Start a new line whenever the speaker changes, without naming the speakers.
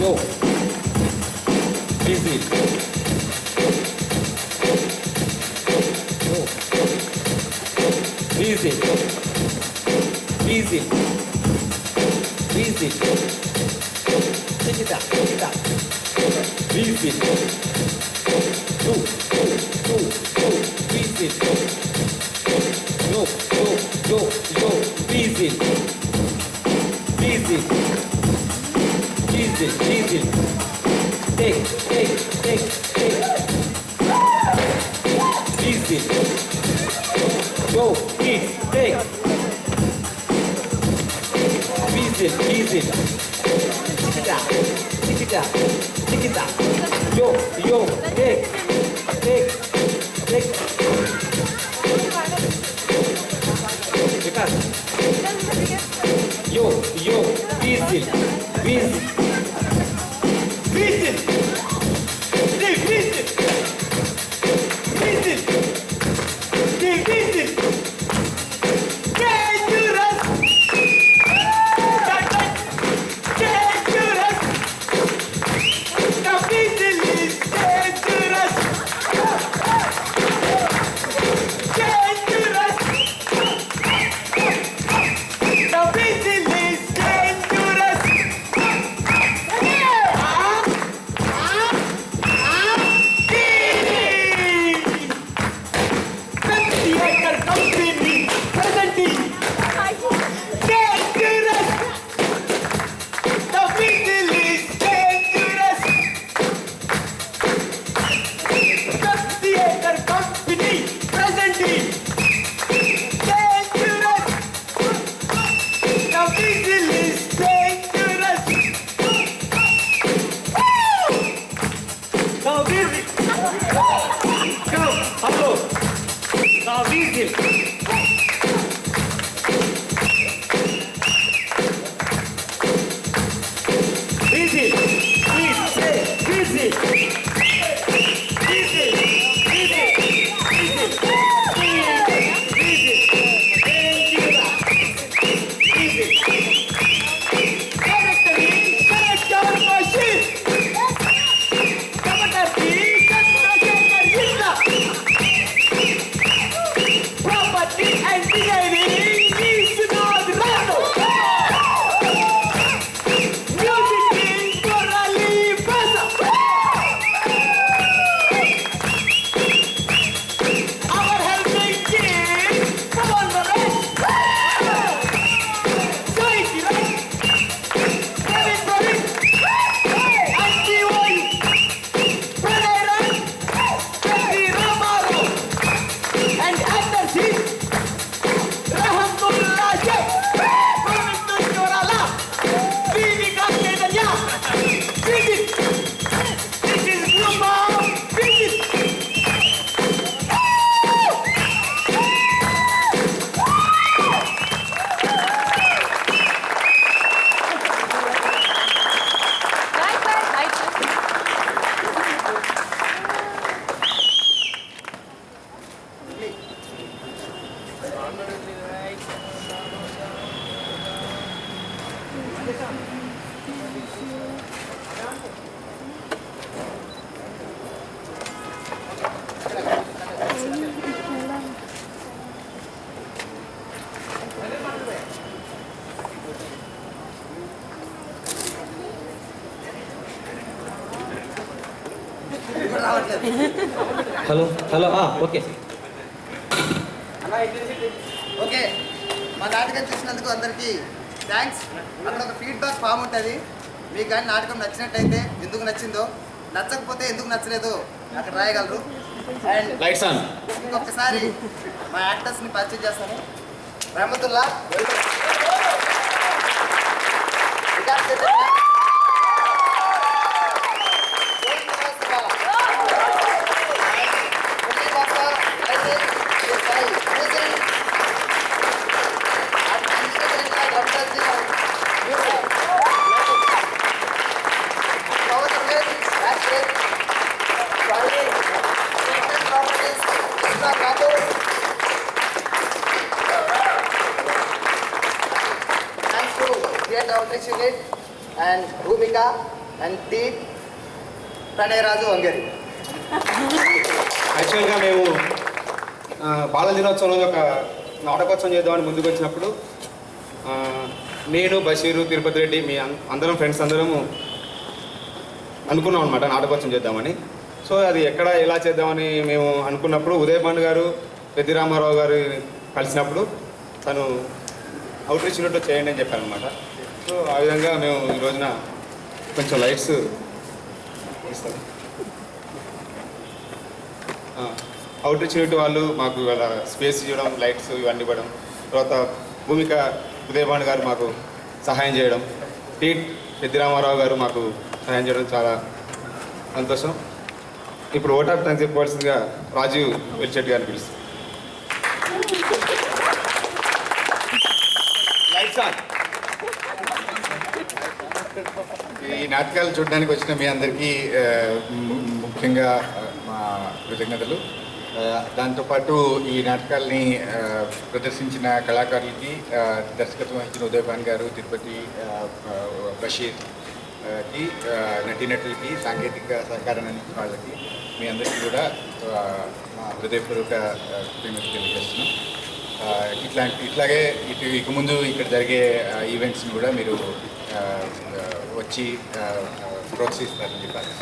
Go. Easy. Go. Easy. Easy. Easy. Check it out. Check it out. Easy. Go. Go. Go. Easy. Go. Go. Go. Go. Easy. Easy. Easy. Easy. Take. Easy. Go. Eat. Take. Easy. Easy. Check it out. Check it out. Check it out. Yo. Take. Because. Yo. Easy. Easy. Easy. Hello okay
okay మా నాటకం చూసినందుకు అందరికీ thanks. అక్కడ ఒక feedback form ఉంటుంది. మీకు కానీ నాటకం నచ్చినట్టయితే ఎందుకు నచ్చిందో, నచ్చకపోతే ఎందుకు నచ్చలేదో అక్కడ రాయగలరు. And
lights on.
ఇంకొకసారి మా యాక్టర్స్ని పరిచయం చేస్తాను. Rahamatullah, and Bhumika and T Pranayaraju Vangari.
యాక్చువల్గా మేము బాలల దినోత్సవం రోజు ఒక నాటకోత్సవం చేద్దామని ముందుకు వచ్చినప్పుడు నేను బషీరు తిరుపతి రెడ్డి మీ అందరం ఫ్రెండ్స్ అందరము అనుకున్నాం అనమాట నాటకోత్సవం చేద్దామని. సో అది ఎక్కడ ఎలా చేద్దామని మేము అనుకున్నప్పుడు ఉదయ్ భాను గారు పెద్ది రామారావు గారు కలిసినప్పుడు తను అవుట్ రీచ్ యూనిట్లో చేయండి అని చెప్పాను అనమాట. సో ఆ విధంగా మేము ఈ రోజున కొంచెం లైట్స్ ఇస్తాం. అవుట్ రీచ్ యూనిట్ వాళ్ళు మాకు ఇవాళ స్పేస్ ఇవ్వడం, లైట్స్ ఇవన్నీ ఇవ్వడం, తర్వాత భూమిక ఉదయ్ భాను గారు మాకు సహాయం చేయడం, పెద్ది రామారావు గారు మాకు సహాయం చేయడం చాలా సంతోషం. ఇప్పుడు ఓట్ ఆఫ్ థ్యాంక్స్ చెప్పవలసిందిగా రాజీవ్ వెల్చెట్టి గారిని పిలుస్తాం.
ఈ నాటకాలు చూడడానికి వచ్చిన మీ అందరికీ ముఖ్యంగా మా కృతజ్ఞతలు. దాంతోపాటు ఈ నాటకాల్ని ప్రదర్శించిన కళాకారులకి, దర్శకత్వం వహించిన ఉదయ్ భాన్ గారు, తిరుపతి బషీర్కి, నటీనటులకి, సాంకేతిక సహకారం అందించిన వాళ్ళకి మీ అందరికీ కూడా మా హృదయపూర్వక కృతజ్ఞతలు తెలియజేస్తున్నాం. ఇట్లాగే ఇక ముందు ఇక్కడ జరిగే ఈవెంట్స్ని కూడా మీరు వచ్చి ప్రోత్సహిస్తారని చెప్పాలి.